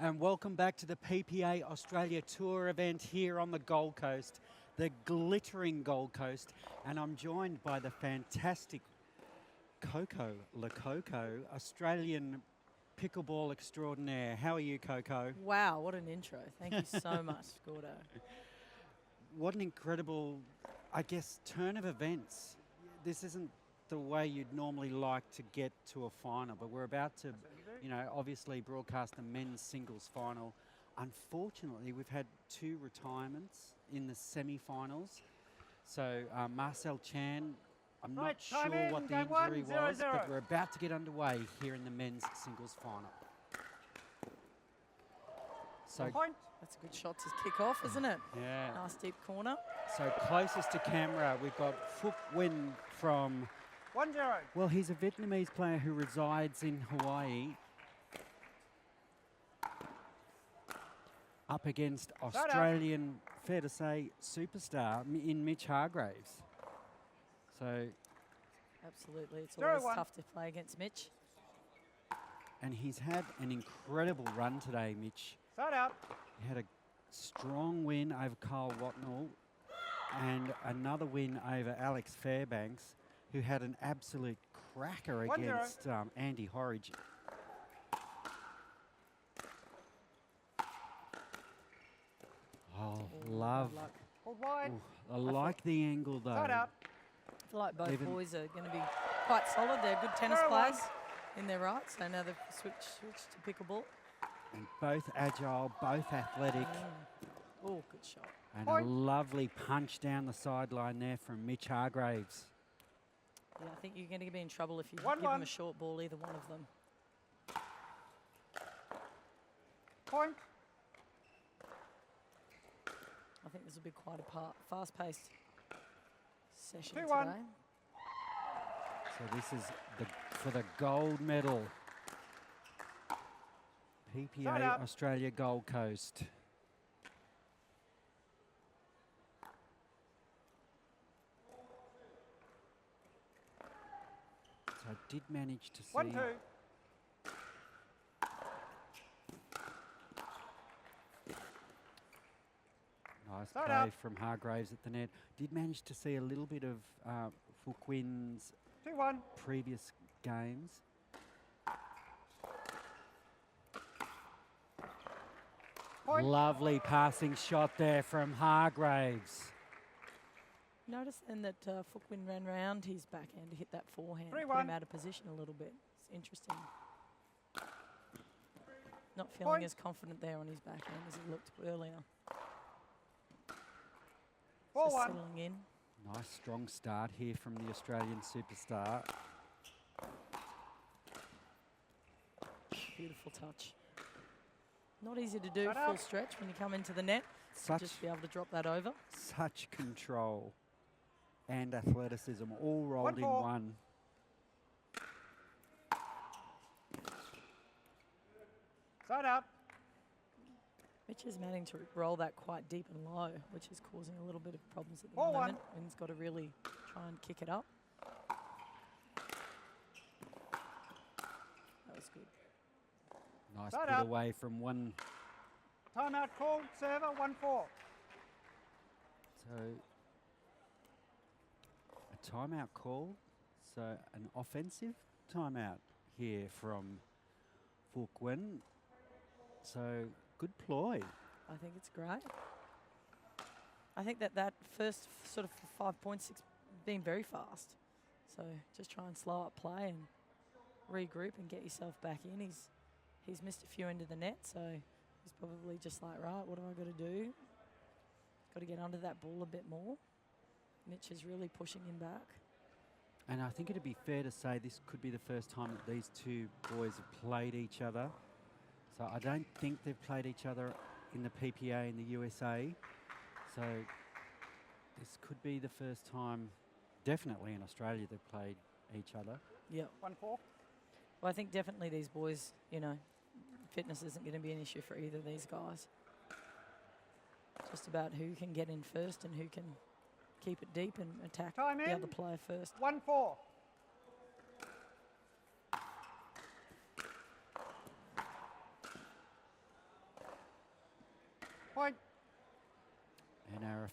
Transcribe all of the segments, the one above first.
And welcome back to the PPA Australia Tour event here on the Gold Coast, the glittering Gold Coast. And I'm joined by the fantastic Coco Lococo, Australian pickleball extraordinaire. How are you, Coco? Wow, what an intro. Thank you so much, Gordo. What an incredible, I guess, turn of events. This isn't the way you'd normally like to get to a final, but we're about to, obviously broadcast the men's singles final. Unfortunately, we've had two retirements in the semi-finals. So Marcel Chan, I'm not sure what the injury was, but we're about to get underway here in the men's singles final. So that's a good shot to kick off, isn't it? Yeah. Nice deep corner. So closest to camera, we've got Phuc Huynh from 1-0. Well, he's a Vietnamese player who resides in Hawaii. Up against Australian, fair to say, superstar in Mitch Hargreaves. So, absolutely, it's always tough to play against Mitch. And he's had an incredible run today, Mitch. Start out. He had a strong win over Kyle Watnell and another win over Alex Fairbanks, who had an absolute cracker against Andy Horridge. Oh, love. Hold wide. Ooh, I like the angle, though. Start out. I feel like both boys are going to be quite solid. They're good tennis players in their right, so now they've switched to pickleball. And both agile, both athletic. Oh, good shot. And a lovely punch down the sideline there from Mitch Hargreaves. Yeah, I think you're going to be in trouble if you give 1-1. them a short ball, either one of them. Point. I think this will be quite a fast-paced session 2-1. today. So this is for the gold medal. PPA Australia Gold Coast. So I did manage to see 1-2. nice play from Hargreaves at the net. Did manage to see a little bit of Phuc Huynh's 2-1. previous games. Point. Lovely passing shot there from Hargreaves. Notice then that Phuc Huynh ran round his backhand to hit that forehand, put 3-1. him out of position a little bit. It's interesting. Not feeling as confident there on his backhand as he looked earlier. 4-1. Just settling in. Nice strong start here from the Australian superstar. Beautiful touch. Not easy to do full stretch when you come into the net. Just be able to drop that over. Such control and athleticism all rolled in one. Side up. Mitch is managing to roll that quite deep and low, which is causing a little bit of problems at the moment. And he's got to really try and kick it up. That was good. Nice put away from one. Timeout called. Server 1-4. So a timeout call. So an offensive timeout here from Phuc Huynh. So good ploy. I think it's great. I think that first sort of 5 points has been very fast. So just try and slow up play and regroup and get yourself back in. He's missed a few into the net, so he's probably just like, right, what do I got to do? Got to get under that ball a bit more. Mitch is really pushing him back. And I think it'd be fair to say this could be the first time that these two boys have played each other. So I don't think they've played each other in the PPA in the USA. So this could be the first time, definitely in Australia, they've played each other. Yeah. 1-4. Well, I think definitely these boys, fitness isn't going to be an issue for either of these guys. Just about who can get in first and who can keep it deep and attack the other player first. 1-4.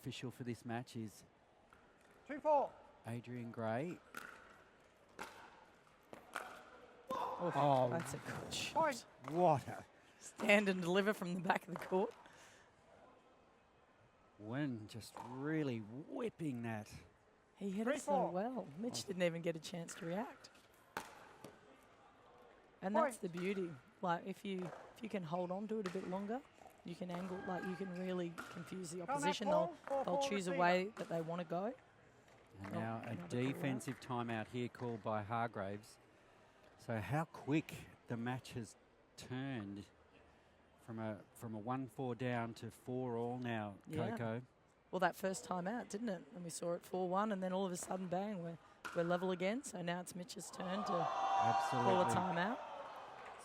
official for this match is 2-4. Adrian Gray. Oof, Oh, that's a good shot. Point. what a Stand and deliver from the back of the court. win, just really whipping that. He hit it so 3-4. well. Mitch didn't even get a chance to react. And Point. that's the beauty. Like if you can hold on to it a bit longer, you can angle, like you can really confuse the Timeout opposition. call, They'll 4-4 choose a receiver. way that they want to go. And Oh, now a another call out. defensive timeout here called by Hargreaves. So how quick the match has turned from a 1-4 down to 4-all now, Yeah. Coco. Well, that first time out, didn't it? And we saw it 4-1, and then all of a sudden, bang, we're level again. So now it's Mitch's turn to Absolutely. call a timeout.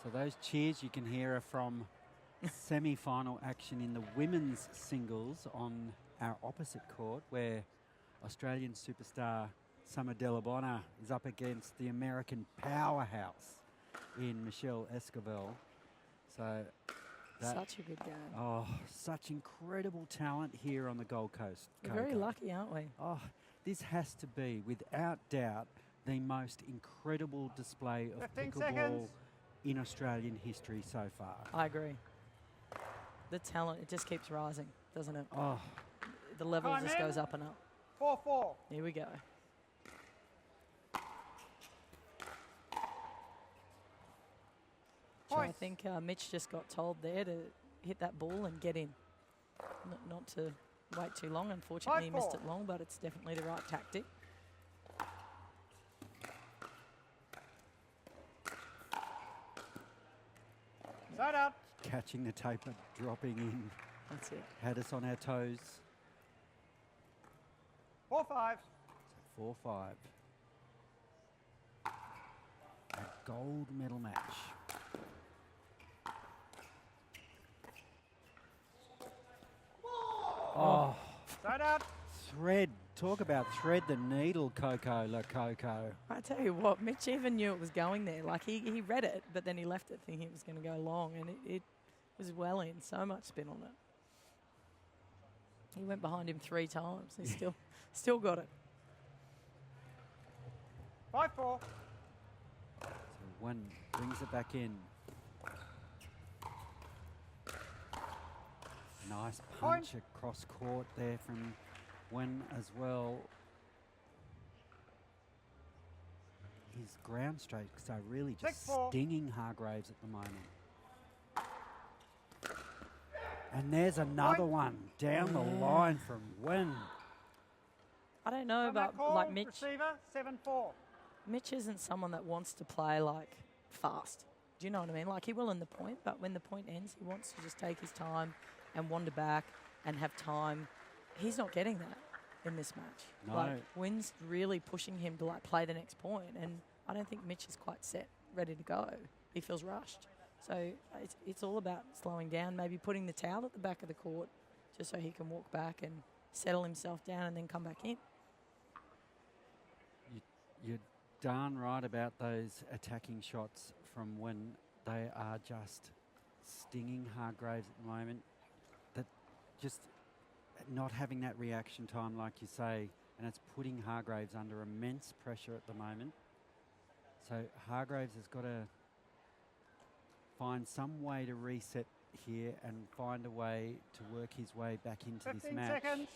So those cheers you can hear are from semi-final action in the women's singles on our opposite court, where Australian superstar Summer Delabonna is up against the American powerhouse in Michelle Esquivel. So that, Such a good game. oh, such incredible talent here on the Gold Coast. We're very Coco. lucky, aren't we? Oh, this has to be, without doubt, the most incredible display of 15 pickleball seconds. in Australian history so far. I agree. The talent, it just keeps rising, doesn't it? Oh, The level Time just in. goes up and up. 4-4. Here we go. So I Points. think Mitch just got told there to hit that ball and get in. Not to wait too long. Unfortunately, he missed 5-4. it long, but it's definitely the right tactic. Side out. catching the taper, dropping in, That's it. had us on our toes. 4-5. 4-5. A gold medal match. Oh, Side out. thread. Talk about thread the needle, Coco La Coco. I tell you what, Mitch even knew it was going there. Like he read it, but then he left it thinking it was going to go long, and it was well in. So much spin on it. He went behind him 3 times. He still got it. 5-4. So one brings it back in. Nice punch across court there from Huynh as well. His ground strokes are really just 6-4. stinging Hargreaves at the moment. And there's another one down the Yeah. line from Huynh. I don't know Timeout about call. like Mitch. Receiver. 7-4. Mitch isn't someone that wants to play like fast. Do you know what I mean? Like he will in the point, but when the point ends, he wants to just take his time and wander back and have time. He's not getting that in this match. No. Like Huynn's really pushing him to like play the next point, and I don't think Mitch is quite set, ready to go. He feels rushed. So it's all about slowing down, maybe putting the towel at the back of the court just so he can walk back and settle himself down and then come back in. You're darn right about those attacking shots from Huynh. They are just stinging Hargreaves at the moment. That just not having that reaction time, like you say, and it's putting Hargreaves under immense pressure at the moment. So Hargreaves has got to find some way to reset here and find a way to work his way back into this 15 match. seconds.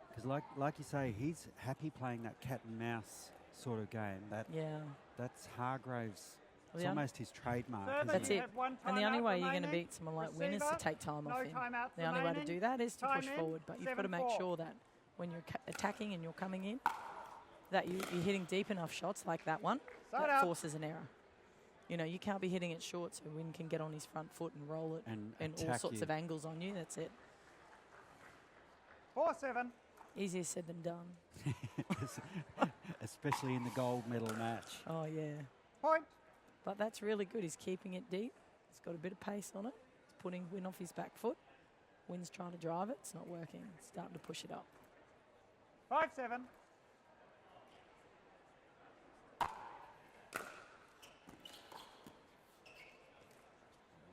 Because like you say, he's happy playing that cat and mouse sort of game. Yeah. That's Hargreaves. Well, It's the almost his trademark. Further, isn't That's you it. have one And the only timeout way you're going to remaining. beat someone like Huynh is to Receiver, take time no off him. timeouts The only way to remaining. do that is to push Time in, forward, but you've got to make 7-4. sure that when you're attacking and you're coming in, that you're hitting deep enough shots like that one Side that out. forces an error. You know, you can't be hitting it short so Huynh can get on his front foot and roll it And in all attack sorts you. of angles on you. That's it. 4-7. Easier said than done. Especially in the gold medal match. Oh, yeah. Point. But that's really good. He's keeping it deep. He's got a bit of pace on it. He's putting Huynh off his back foot. Huynn's trying to drive it. It's not working. It's starting to push it up. 5-7.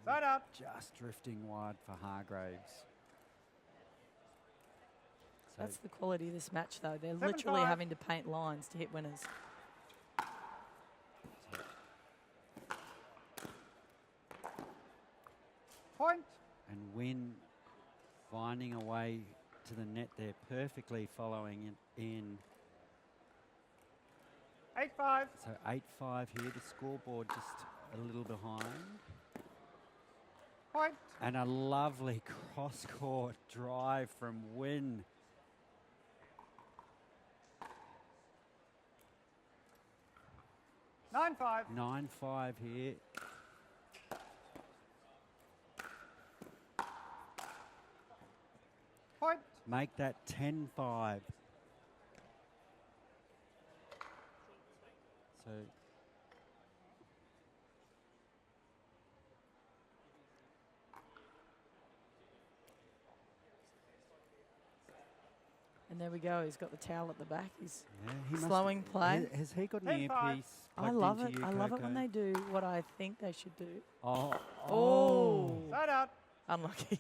Side out. Just drifting wide for Hargreaves. That's the quality of this match, though. They're 7-5. literally having to paint lines to hit winners. Point. And Huynh finding a way to the net there, perfectly following it in. 8-5. So 8-5 here, the scoreboard just a little behind. Point. And a lovely cross-court drive from Huynh. 9-5. 9-5 here. Point. Make that 10-5. So And there we go. He's got the towel at the back. He's yeah, he must- slowing play. Has he got an 10-5. earpiece? I plugged love into it. you, I love it when Coco? they do what I think they should do. Oh. Oh. Side out. Unlucky.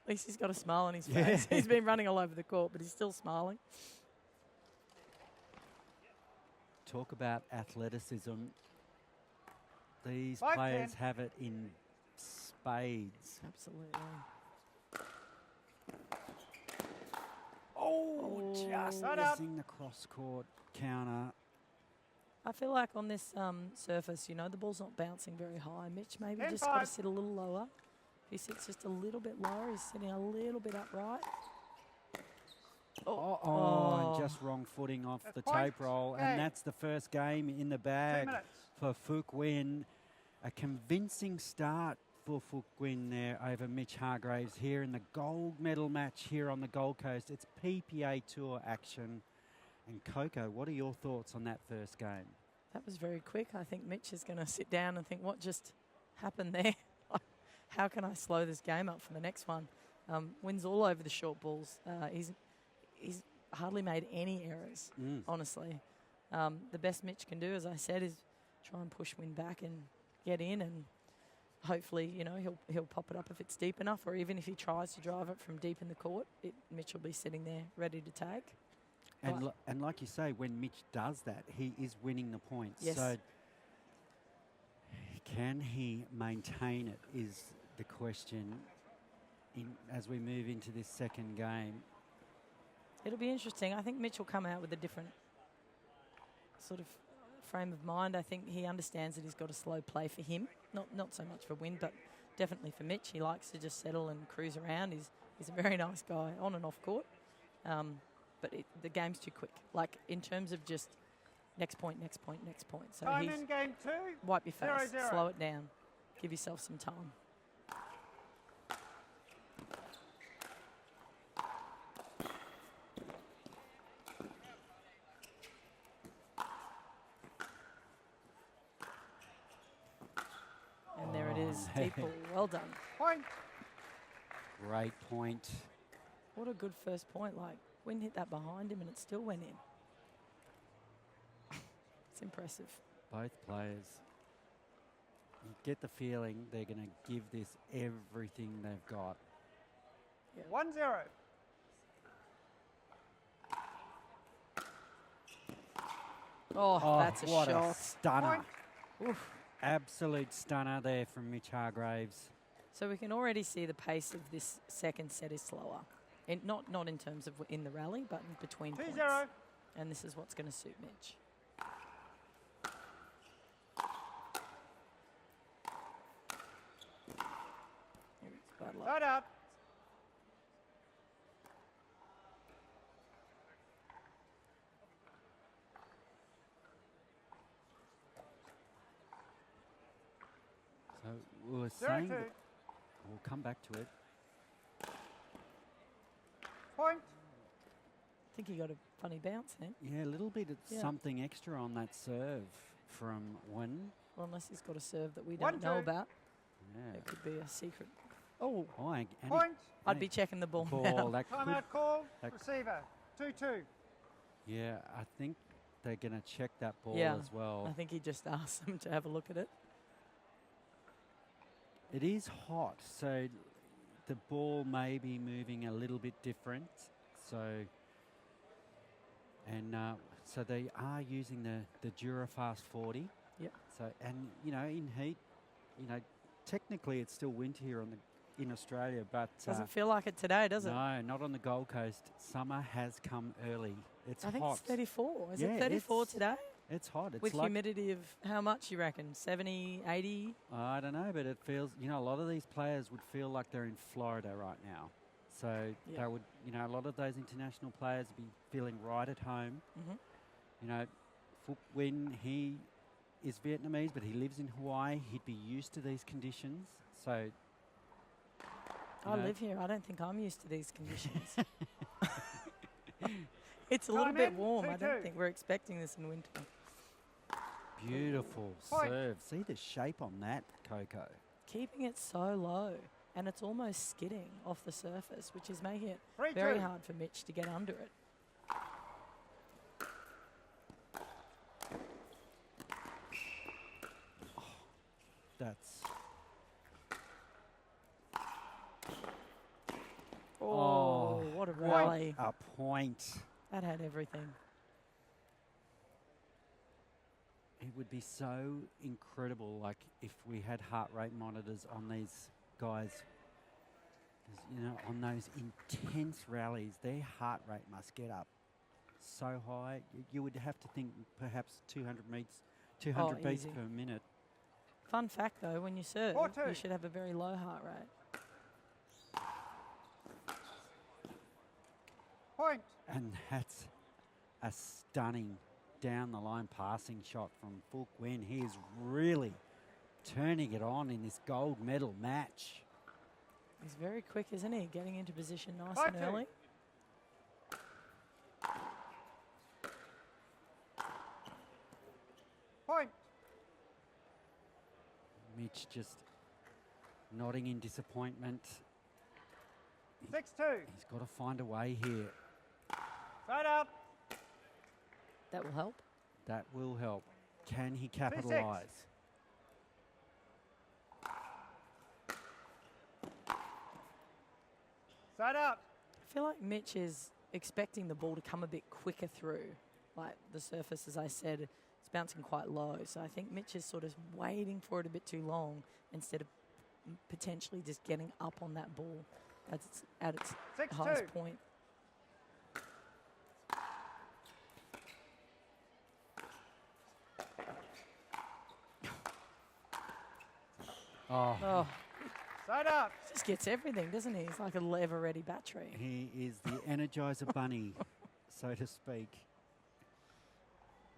At least he's got a smile on his Yeah. face. He's been running all over the court, but he's still smiling. Talk about athleticism. These 5-10. players have it in spades. Absolutely. Oh, just Side out. missing the cross-court counter. I feel like on this surface, you know, the ball's not bouncing very high. Mitch maybe 10-5. just got to sit a little lower. If he sits just a little bit lower, he's sitting a little bit upright. Oh, and just wrong footing off That's the point. tape roll. Okay. And that's the first game in the 2 bag minutes. for Phuc Huynh. A convincing start for Phuc Huynh there over Mitch Hargreaves here in the gold medal match here on the Gold Coast. It's PPA Tour action. And Coco, what are your thoughts on that first game? That was very quick. I think Mitch is going to sit down and think, what just happened there? How can I slow this game up for the next one? Wins all over the short balls. He's hardly made any errors, honestly. The best Mitch can do, as I said, is try and push Huynh back and get in, and hopefully, you know, he'll pop it up if it's deep enough, or even if he tries to drive it from deep in the court, Mitch will be sitting there ready to take. And, and like you say, when Mitch does that, he is winning the points. Yes. So can he maintain it is the question as we move into this second game. It'll be interesting. I think Mitch will come out with a different sort of frame of mind. I think he understands that he's got a slow play for him. Not so much for Huynh, but definitely for Mitch. He likes to just settle and cruise around. He's a very nice guy on and off court. But the game's too quick. Like, in terms of just next point, next point, next point. So Time he's in game 2. wipe your face, 0-0. slow it down, give yourself some time. And there it is, deep ball. Well done. Point. Great point. What a good first point. Like, Huynh hit that behind him and it still went in. It's impressive. Both players, you get the feeling they're going to give this everything they've got. 1-0. Oh, that's a what shot. a stunner. Point. Oof. Absolute stunner there from Mitch Hargreaves. So we can already see the pace of this second set is slower. Not in terms of in the rally, but in between 2-0. points. And this is what's going to suit Mitch. Bad luck. Side out. So we were saying 0-2. that we'll come back to it. Point. I think he got a funny bounce then. Yeah, a little bit of Yeah. something extra on that serve from Huynh. Or unless he's got a serve that we don't know 1-2. about. Yeah. It could be a secret. Oh, Oh, and Point. I'd be checking the ball now. ball. That could, Timeout call. that- Receiver. 2-2. yeah, I think they're going to check that ball Yeah, as well. I think he just asked them to have a look at it. It is hot, so the ball may be moving a little bit different. So, and so they are using the Jura Fast 40. Yep. So, and you know, in heat, you know, technically it's still winter here in Australia, but Doesn't feel like it today, does it? no, not on the Gold Coast. Summer has come early. It's I think hot. it's 34. Is Yeah, it 34 today? It's hot. It's With like, humidity of how much, you reckon? 70, 80? I don't know, but it feels, you know, a lot of these players would feel like they're in Florida right now. So Yeah. they would, you know, a lot of those international players would be feeling right at home. Mm-hmm. You know, Phuc Huynh, he is Vietnamese, but he lives in Hawaii. He'd be used to these conditions. So I know. live here. I don't think I'm used to these conditions. It's a little Time bit in, warm. I 2-2. don't think we're expecting this in winter. beautiful Point. serve. See the shape on that, Coco. Keeping it so low, and it's almost skidding off the surface, which is making it 3-2. very hard for Mitch to get under it. That's Oh, what a rally. a point. That had everything. It would be so incredible, like, if we had heart rate monitors on these guys. 'Cause, you know, on those intense rallies, their heart rate must get up so high. You would have to think perhaps 200 beats easy. per minute. Fun fact, though, when you serve, 4-2. you should have a very low heart rate. Point. And that's a stunning down the line passing shot from Phuc Huynh. He is really turning it on in this gold medal match. He's very quick, isn't he? Getting into position nice 5-2. and early. Point. Mitch just nodding in disappointment. 6-2. He's got to find a way here. Side up. That will help. That will help. Can he capitalise? Side up. I feel like Mitch is expecting the ball to come a bit quicker through. Like the surface, as I said, it's bouncing quite low. So I think Mitch is sort of waiting for it a bit too long instead of potentially just getting up on that ball at its 6-2. highest point. Oh, Oh, Side up. just gets everything, doesn't he? He's like a ever-ready battery. he is the Energizer Bunny, so to speak.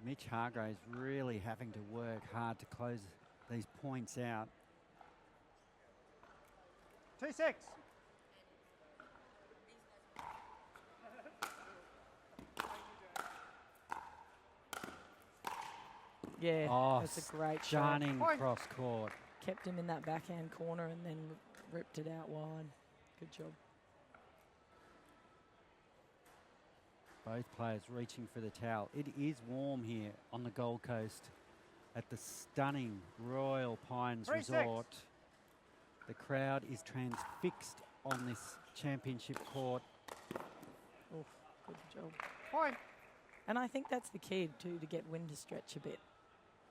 Mitch Hargreaves really having to work hard to close these points out. 2-6. Yeah, Oh, that's a great shot. stunning Point. cross court. Kept him in that backhand corner and then ripped it out wide. Good job. Both players reaching for the towel. It is warm here on the Gold Coast at the stunning Royal Pines 3-6. Resort. The crowd is transfixed on this championship court. Oof, good job. Point. And I think that's the key too, to get Huynh to stretch a bit,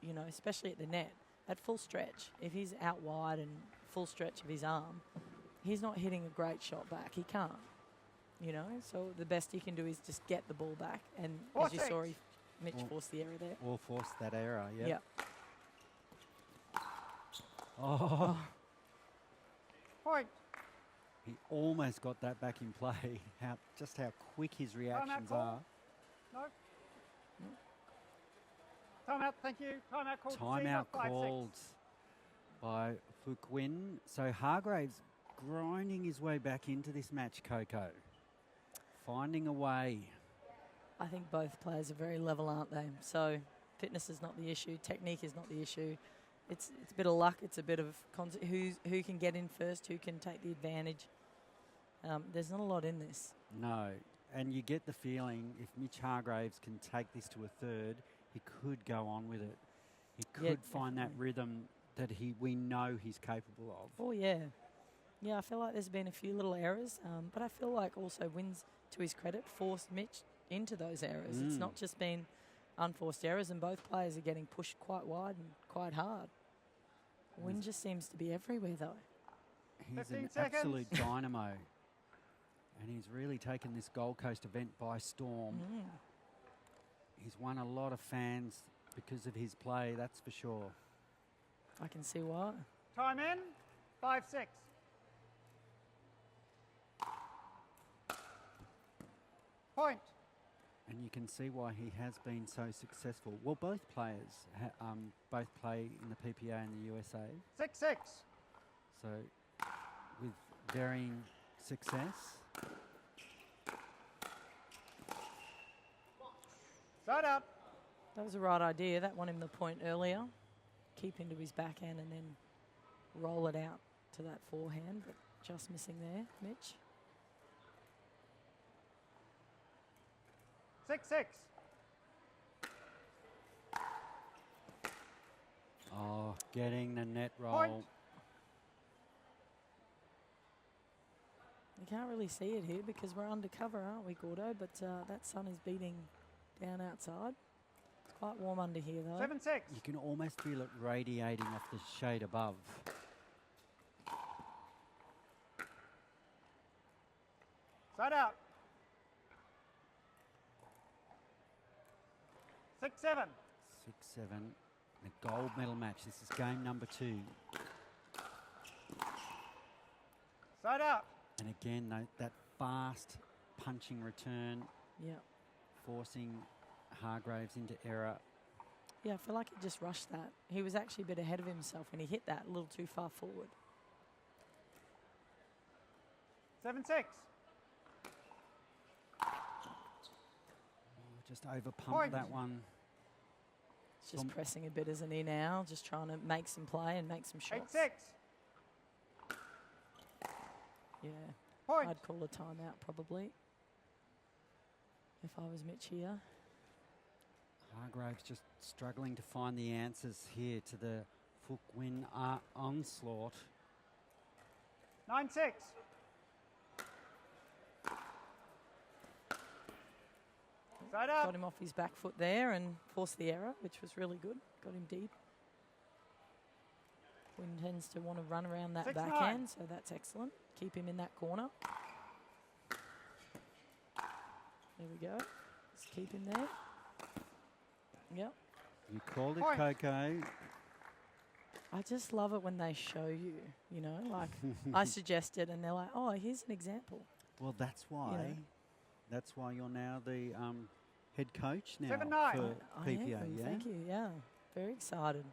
you know, especially at the net. At full stretch, if he's out wide and full stretch of his arm, he's not hitting a great shot back. He can't, you know. So the best he can do is just get the ball back. And as you saw, Mitch forced the error there. Or force that error, yeah. Yeah. Oh, Point. he almost got that back in play. Just how quick his reactions call. are. No. Timeout. Thank you. Timeout called. Timeout 5-6. called by Phuc Huynh. So Hargreaves grinding his way back into this match, Coco. Finding a way. I think both players are very level, aren't they? So fitness is not the issue. Technique is not the issue. It's a bit of luck. It's a bit of who can get in first, who can take the advantage. There's not a lot in this. No. And you get the feeling if Mitch Hargreaves can take this to a third, he could go on with it. He could find that rhythm that we know he's capable of. Oh, yeah. Yeah, I feel like there's been a few little errors, but I feel like also Huynh to his credit, forced Mitch into those errors. It's not just been unforced errors, and both players are getting pushed quite wide and quite hard. Huynh just seems to be everywhere, though. He's 15 an seconds. absolute dynamo. And he's really taken this Gold Coast event by storm. He's won a lot of fans because of his play, that's for sure. I can see why. Time in. 5-6. Point. And you can see why he has been so successful. Well, both players both play in the PPA and the USA. 6-6. So with varying success. Side out. That was the right idea. That won him the point earlier. Keep into his backhand and then roll it out to that forehand, but just missing there, Mitch. 6-6. Oh, getting the net roll. Point. You can't really see it here because we're undercover, aren't we, Gordo? But that sun is beating down outside. It's quite warm under here, though. 7-6. You can almost feel it radiating off the shade above. Side out. 6-7. 6-7. The gold medal match. This is game number 2. Side out. And again, that fast punching return, Yeah. forcing Hargreaves into error. Yeah, I feel like he just rushed that. He was actually a bit ahead of himself when he hit that a little too far forward. 7-6. Just over pumped Point. that one. He's just pressing a bit, isn't he, now? Just trying to make some play and make some shots. 8-6. Yeah. Point. I'd call a timeout probably if I was Mitch here. Hargreaves just struggling to find the answers here to the Phuc win onslaught. 9-6. Side Got out. him off his back foot there and forced the error, which was really good. Got him deep. Huynh tends to want to run around that 6-9. backhand, so that's excellent. Keep him in that corner. There we go. Just keep him there. Yep. You called it, Point. Coco. I just love it when they show you, you know, like I suggested and they're like, oh, here's an example. Well, that's why. know. That's why you're now the head coach now 7-9. for I PPA, am, yeah? thank you, yeah. Very excited.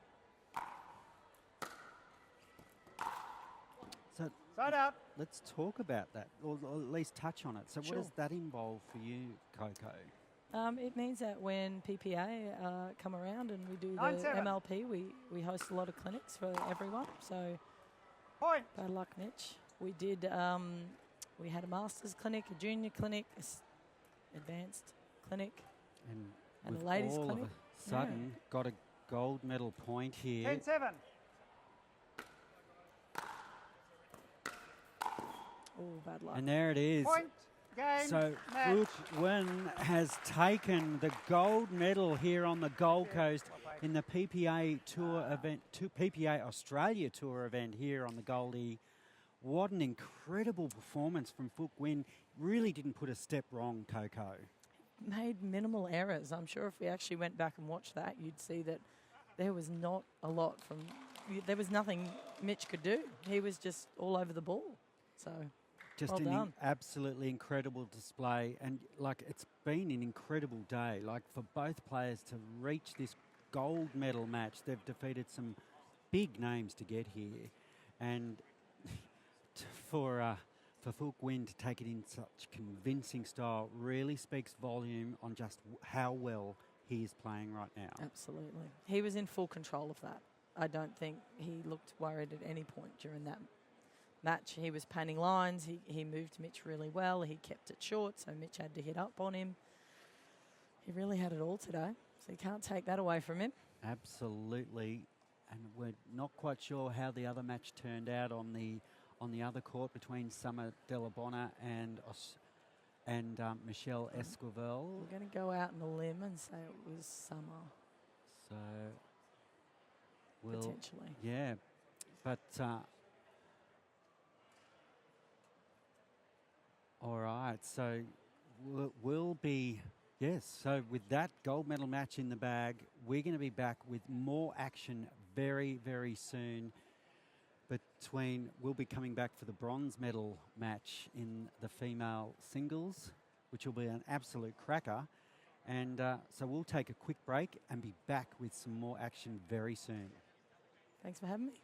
So Side out. let's talk about that, or at least touch on it. So Sure. what does that involve for you, Coco? It means that when PPA come around and we do the 9-7. MLP, we host a lot of clinics for everyone. So Point. bad luck, Mitch. We did. We had a masters clinic, a junior clinic, advanced clinic, and we've a ladies all clinic. of a sudden got a gold medal point here. 10-7. Oh, bad luck. And there it is. Point. Game. So match. Phuc Huynh has taken the gold medal here on the Gold Coast in the PPA Tour event, PPA Australia Tour event here on the Goldie. What an incredible performance from Phuc Huynh. Really didn't put a step wrong, Coco. Made minimal errors. I'm sure if we actually went back and watched that, you'd see that there was not a lot from. There was nothing Mitch could do. He was just all over the ball. So. Just Well an done. absolutely incredible display, and like it's been an incredible day. Like for both players to reach this gold medal match, they've defeated some big names to get here, and for Phuc Huynh to take it in such convincing style really speaks volume on just how well he is playing right now. Absolutely. He was in full control of that. I don't think he looked worried at any point during that match. He was panning lines. He moved Mitch really well. He kept it short, so Mitch had to hit up on him. He really had it all today, so you can't take that away from him. Absolutely, and we're not quite sure how the other match turned out on the other court between Summer Delabona and Michelle Esquivel. We're going to go out on a limb and say it was Summer, So we'll, potentially. yeah, but all right. So we'll be, yes. So with that gold medal match in the bag, we're going to be back with more action very, very soon. We'll be coming back for the bronze medal match in the female singles, which will be an absolute cracker. And so we'll take a quick break and be back with some more action very soon. Thanks for having me.